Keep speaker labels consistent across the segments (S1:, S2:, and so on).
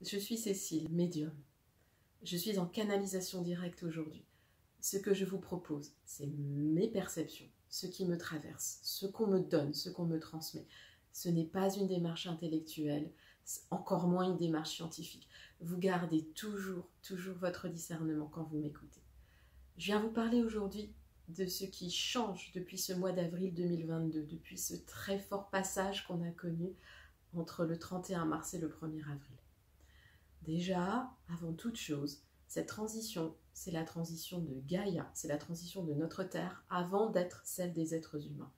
S1: Je suis Cécile, médium. Je suis en canalisation directe aujourd'hui. Ce que je vous propose, c'est mes perceptions, ce qui me traverse, ce qu'on me donne, ce qu'on me transmet. Ce n'est pas une démarche intellectuelle, encore moins une démarche scientifique. Vous gardez toujours votre discernement quand vous m'écoutez. Je viens vous parler aujourd'hui de ce qui change depuis ce mois d'avril 2022, depuis ce très fort passage qu'on a connu entre le 31 mars et le 1er avril. Déjà, avant toute chose, cette transition, c'est la transition de Gaïa, c'est la transition de notre Terre avant d'être celle des êtres humains.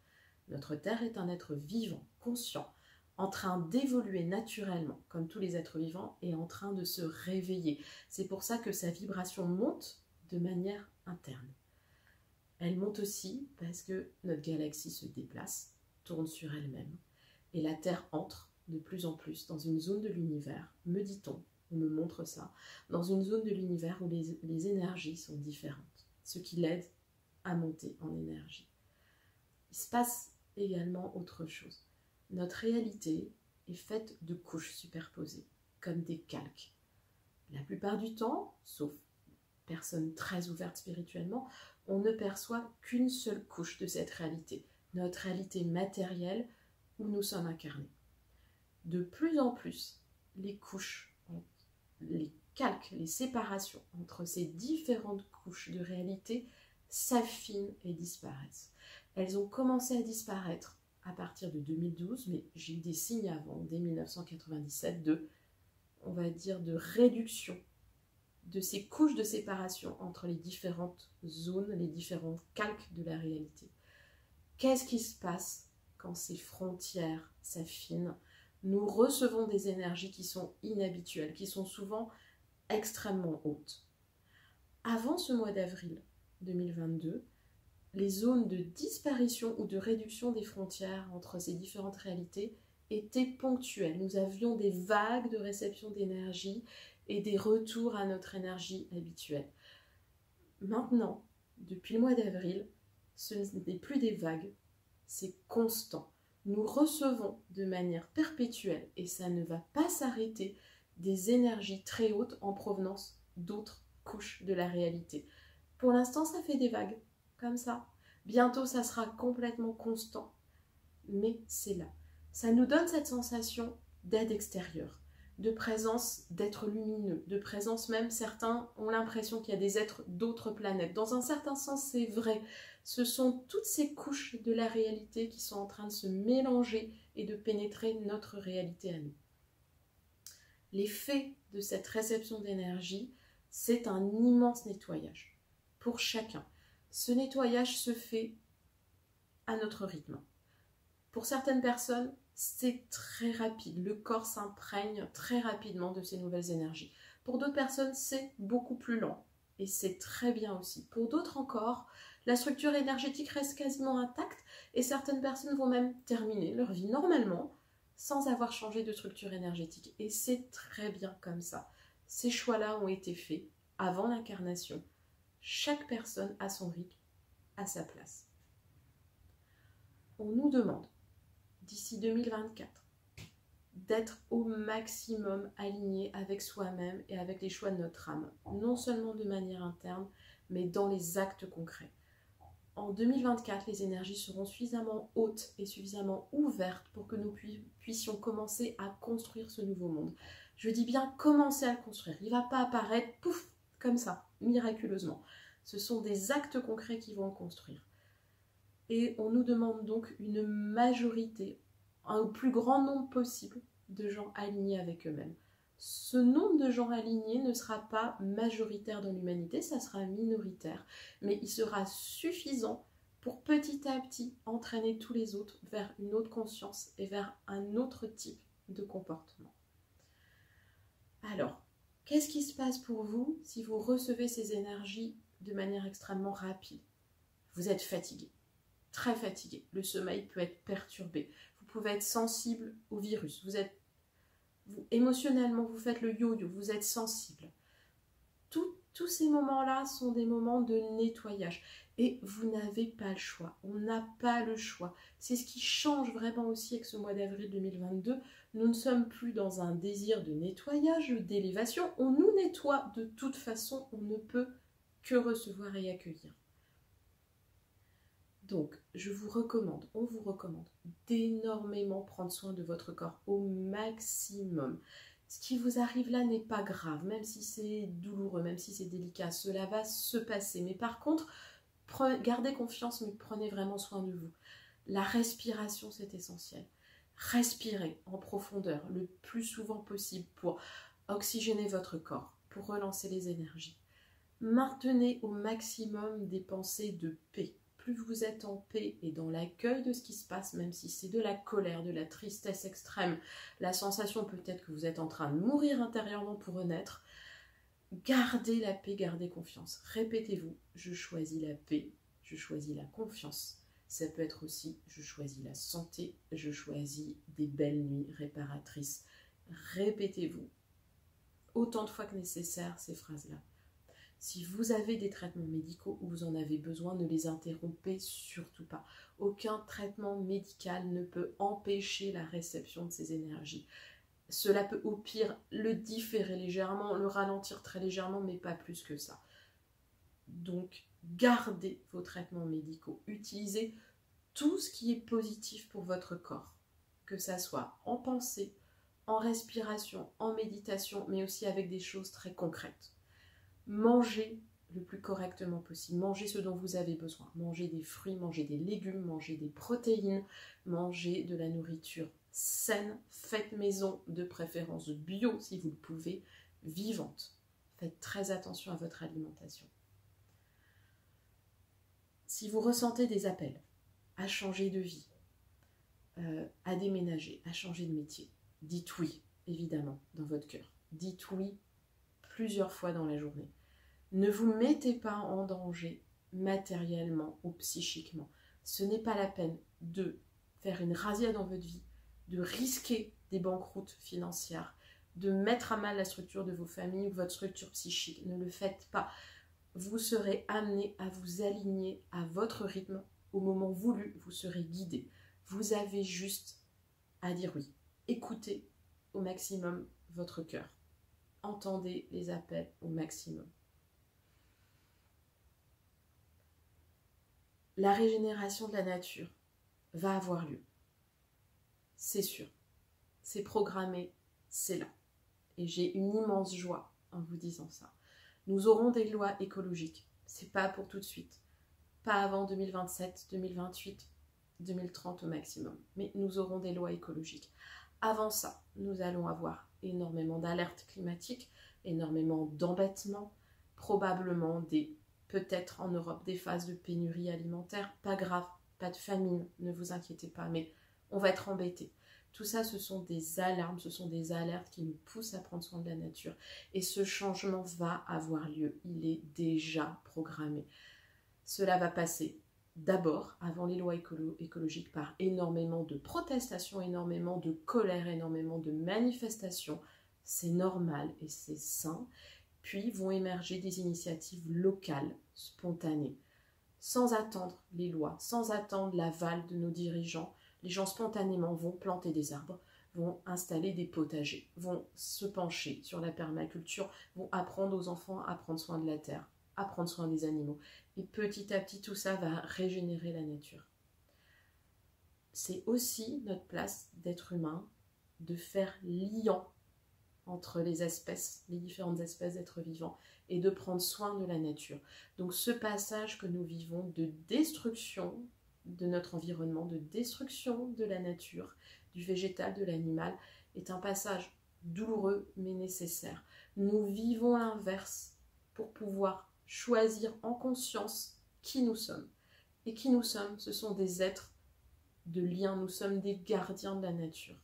S1: Notre Terre est un être vivant, conscient, en train d'évoluer naturellement, comme tous les êtres vivants, et en train de se réveiller. C'est pour ça que sa vibration monte de manière interne. Elle monte aussi parce que notre galaxie se déplace, tourne sur elle-même, et la Terre entre de plus en plus dans une zone de l'univers, me dit-on, on me montre ça, dans une zone de l'univers où les énergies sont différentes, ce qui l'aide à monter en énergie. Il se passe également autre chose. Notre réalité est faite de couches superposées, comme des calques. La plupart du temps, sauf personnes très ouvertes spirituellement, on ne perçoit qu'une seule couche de cette réalité, notre réalité matérielle où nous sommes incarnés. De plus en plus, les couches, les calques, les séparations entre ces différentes couches de réalité s'affinent et disparaissent. Elles ont commencé à disparaître à partir de 2012, mais j'ai eu des signes avant, dès 1997, on va dire, de réduction de ces couches de séparation entre les différentes zones, les différents calques de la réalité. Qu'est-ce qui se passe quand ces frontières s'affinent? Nous recevons des énergies qui sont inhabituelles, qui sont souvent extrêmement hautes. Avant ce mois d'avril 2022, les zones de disparition ou de réduction des frontières entre ces différentes réalités étaient ponctuelles. Nous avions des vagues de réception d'énergie et des retours à notre énergie habituelle. Maintenant, depuis le mois d'avril, ce n'est plus des vagues, c'est constant. Nous recevons de manière perpétuelle, et ça ne va pas s'arrêter, des énergies très hautes en provenance d'autres couches de la réalité. Pour l'instant, ça fait des vagues, comme ça. Bientôt, ça sera complètement constant, mais c'est là. Ça nous donne cette sensation d'aide extérieure, de présence d'êtres lumineux, de présence même, certains ont l'impression qu'il y a des êtres d'autres planètes. Dans un certain sens, c'est vrai. Ce sont toutes ces couches de la réalité qui sont en train de se mélanger et de pénétrer notre réalité à nous. L'effet de cette réception d'énergie, c'est un immense nettoyage pour chacun. Ce nettoyage se fait à notre rythme. Pour certaines personnes, c'est très rapide. Le corps s'imprègne très rapidement de ces nouvelles énergies. Pour d'autres personnes, c'est beaucoup plus lent. Et c'est très bien aussi. Pour d'autres encore, la structure énergétique reste quasiment intacte et certaines personnes vont même terminer leur vie normalement sans avoir changé de structure énergétique. Et c'est très bien comme ça. Ces choix-là ont été faits avant l'incarnation. Chaque personne a son rythme, à sa place. On nous demande d'ici 2024, d'être au maximum aligné avec soi-même et avec les choix de notre âme, non seulement de manière interne, mais dans les actes concrets. En 2024, les énergies seront suffisamment hautes et suffisamment ouvertes pour que nous puissions commencer à construire ce nouveau monde. Je dis bien commencer à le construire. Il ne va pas apparaître, pouf, comme ça, miraculeusement. Ce sont des actes concrets qui vont le construire. Et on nous demande donc une majorité, un plus grand nombre possible de gens alignés avec eux-mêmes. Ce nombre de gens alignés ne sera pas majoritaire dans l'humanité, ça sera minoritaire, mais il sera suffisant pour petit à petit entraîner tous les autres vers une autre conscience et vers un autre type de comportement. Alors, qu'est-ce qui se passe pour vous si vous recevez ces énergies de manière extrêmement rapide? Vous êtes fatigué. Très fatigué, le sommeil peut être perturbé, vous pouvez être sensible au virus, émotionnellement vous faites le yo-yo, vous êtes sensible. Tous ces moments-là sont des moments de nettoyage. Et vous n'avez pas le choix, on n'a pas le choix. C'est ce qui change vraiment aussi avec ce mois d'avril 2022. Nous ne sommes plus dans un désir de nettoyage, d'élévation. On nous nettoie de toute façon, on ne peut que recevoir et accueillir. Donc, on vous recommande d'énormément prendre soin de votre corps au maximum. Ce qui vous arrive là n'est pas grave, même si c'est douloureux, même si c'est délicat, cela va se passer. Mais par contre, gardez confiance, mais prenez vraiment soin de vous. La respiration, c'est essentiel. Respirez en profondeur le plus souvent possible pour oxygéner votre corps, pour relancer les énergies. Maintenez au maximum des pensées de paix. Plus vous êtes en paix et dans l'accueil de ce qui se passe, même si c'est de la colère, de la tristesse extrême, la sensation peut-être que vous êtes en train de mourir intérieurement pour renaître, gardez la paix, gardez confiance. Répétez-vous, je choisis la paix, je choisis la confiance. Ça peut être aussi, je choisis la santé, je choisis des belles nuits réparatrices. Répétez-vous autant de fois que nécessaire ces phrases-là. Si vous avez des traitements médicaux ou vous en avez besoin, ne les interrompez surtout pas. Aucun traitement médical ne peut empêcher la réception de ces énergies. Cela peut au pire le différer légèrement, le ralentir très légèrement, mais pas plus que ça. Donc, gardez vos traitements médicaux. Utilisez tout ce qui est positif pour votre corps. Que ça soit en pensée, en respiration, en méditation, mais aussi avec des choses très concrètes. Mangez le plus correctement possible. Mangez ce dont vous avez besoin. Mangez des fruits, mangez des légumes, mangez des protéines, mangez de la nourriture saine. Faites maison, de préférence bio si vous le pouvez, vivante. Faites très attention à votre alimentation. Si vous ressentez des appels à changer de vie, à déménager, à changer de métier, dites oui, évidemment, dans votre cœur. Dites oui plusieurs fois dans la journée. Ne vous mettez pas en danger matériellement ou psychiquement. Ce n'est pas la peine de faire une razzia dans votre vie, de risquer des banqueroutes financières, de mettre à mal la structure de vos familles ou votre structure psychique. Ne le faites pas. Vous serez amené à vous aligner à votre rythme. Au moment voulu, vous serez guidé. Vous avez juste à dire oui. Écoutez au maximum votre cœur. Entendez les appels au maximum. La régénération de la nature va avoir lieu. C'est sûr. C'est programmé, c'est là. Et j'ai une immense joie en vous disant ça. Nous aurons des lois écologiques. C'est pas pour tout de suite. Pas avant 2027, 2028, 2030 au maximum. Mais nous aurons des lois écologiques. Avant ça, nous allons avoir énormément d'alertes climatiques, énormément d'embêtements, probablement peut-être en Europe des phases de pénurie alimentaire. Pas grave, pas de famine, ne vous inquiétez pas, mais on va être embêtés. Tout ça, ce sont des alarmes, ce sont des alertes qui nous poussent à prendre soin de la nature. Et ce changement va avoir lieu, il est déjà programmé. Cela va passer d'abord, avant les lois écologiques, par énormément de protestations, énormément de colère, énormément de manifestations. C'est normal et c'est sain. Puis vont émerger des initiatives locales, spontanées, sans attendre les lois, sans attendre l'aval de nos dirigeants. Les gens spontanément vont planter des arbres, vont installer des potagers, vont se pencher sur la permaculture, vont apprendre aux enfants à prendre soin de la terre, à prendre soin des animaux. Et petit à petit, tout ça va régénérer la nature. C'est aussi notre place d'être humain, de faire liant entre les espèces, les différentes espèces d'êtres vivants, et de prendre soin de la nature. Donc ce passage que nous vivons de destruction de notre environnement, de destruction de la nature, du végétal, de l'animal, est un passage douloureux mais nécessaire. Nous vivons l'inverse pour pouvoir choisir en conscience qui nous sommes. Et qui nous sommes, ce sont des êtres de lien, nous sommes des gardiens de la nature.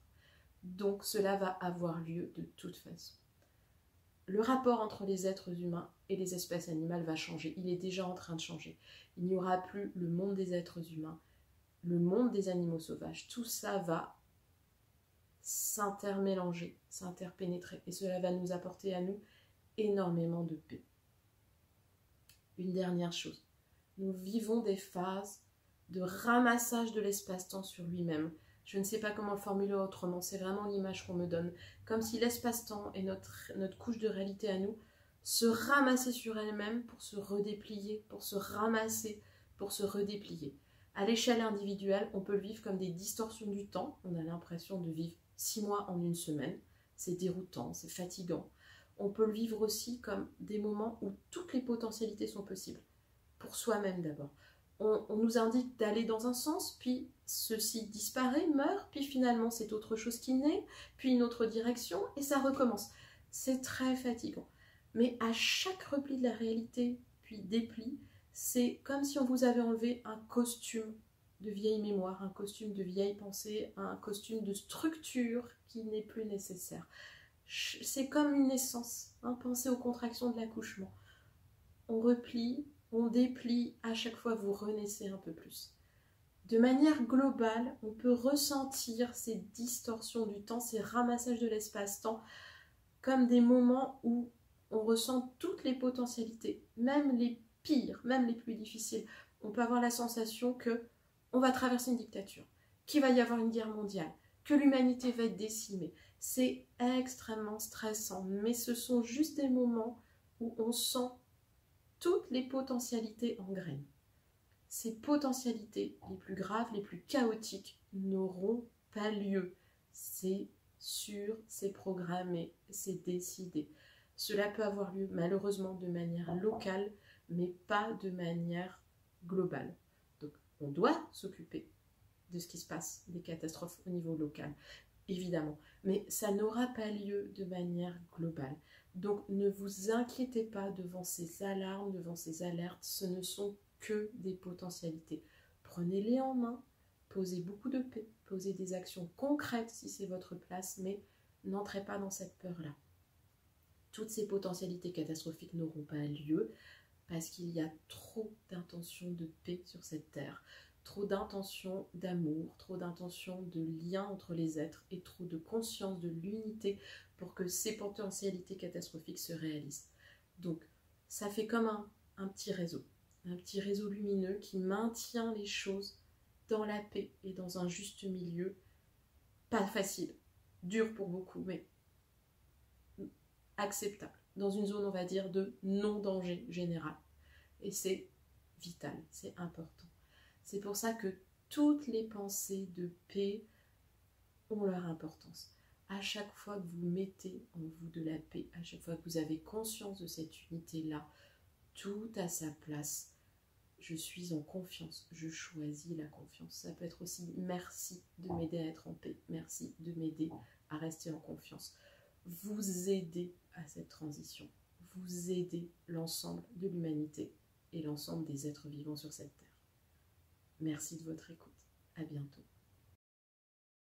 S1: Donc cela va avoir lieu de toute façon. Le rapport entre les êtres humains et les espèces animales va changer. Il est déjà en train de changer. Il n'y aura plus le monde des êtres humains, le monde des animaux sauvages. Tout ça va s'intermélanger, s'interpénétrer. Et cela va nous apporter à nous énormément de paix. Une dernière chose. Nous vivons des phases de ramassage de l'espace-temps sur lui-même. Je ne sais pas comment le formuler autrement, c'est vraiment l'image qu'on me donne. Comme si l'espace-temps et notre couche de réalité à nous se ramassaient sur elle-même pour se redéplier, pour se ramasser, pour se redéplier. À l'échelle individuelle, on peut le vivre comme des distorsions du temps. On a l'impression de vivre 6 mois en une semaine. C'est déroutant, c'est fatigant. On peut le vivre aussi comme des moments où toutes les potentialités sont possibles. Pour soi-même d'abord. On nous indique d'aller dans un sens, puis ceci disparaît, meurt, puis finalement c'est autre chose qui naît, puis une autre direction, et ça recommence. C'est très fatigant. Mais à chaque repli de la réalité, puis dépli, c'est comme si on vous avait enlevé un costume de vieille mémoire, un costume de vieille pensée, un costume de structure qui n'est plus nécessaire. C'est comme une naissance, hein, pensez aux contractions de l'accouchement. On replie, on déplie, à chaque fois vous renaissez un peu plus. De manière globale, on peut ressentir ces distorsions du temps, ces ramassages de l'espace-temps, comme des moments où on ressent toutes les potentialités, même les pires, même les plus difficiles. On peut avoir la sensation que on va traverser une dictature, qu'il va y avoir une guerre mondiale, que l'humanité va être décimée. C'est extrêmement stressant, mais ce sont juste des moments où on sent toutes les potentialités en graines. Ces potentialités les plus graves, les plus chaotiques n'auront pas lieu. C'est sûr, c'est programmé, c'est décidé. Cela peut avoir lieu malheureusement de manière locale, mais pas de manière globale. Donc on doit s'occuper de ce qui se passe, des catastrophes au niveau local, évidemment. Mais ça n'aura pas lieu de manière globale. Donc ne vous inquiétez pas devant ces alarmes, devant ces alertes, ce ne sont que des potentialités. Prenez-les en main, posez beaucoup de paix, posez des actions concrètes si c'est votre place, mais n'entrez pas dans cette peur-là. Toutes ces potentialités catastrophiques n'auront pas lieu parce qu'il y a trop d'intentions de paix sur cette terre, trop d'intentions d'amour, trop d'intentions de lien entre les êtres et trop de conscience de l'unité pour que ces potentialités catastrophiques se réalisent. Donc, ça fait comme un petit réseau lumineux qui maintient les choses dans la paix et dans un juste milieu. Pas facile, dur pour beaucoup, mais acceptable. Dans une zone, on va dire, de non-danger général. Et c'est vital, c'est important. C'est pour ça que toutes les pensées de paix ont leur importance. À chaque fois que vous mettez en vous de la paix, à chaque fois que vous avez conscience de cette unité-là, tout a sa place. Je suis en confiance, je choisis la confiance. Ça peut être aussi merci de m'aider à être en paix, merci de m'aider à rester en confiance. Vous aidez à cette transition, vous aidez l'ensemble de l'humanité et l'ensemble des êtres vivants sur cette terre. Merci de votre écoute, à bientôt.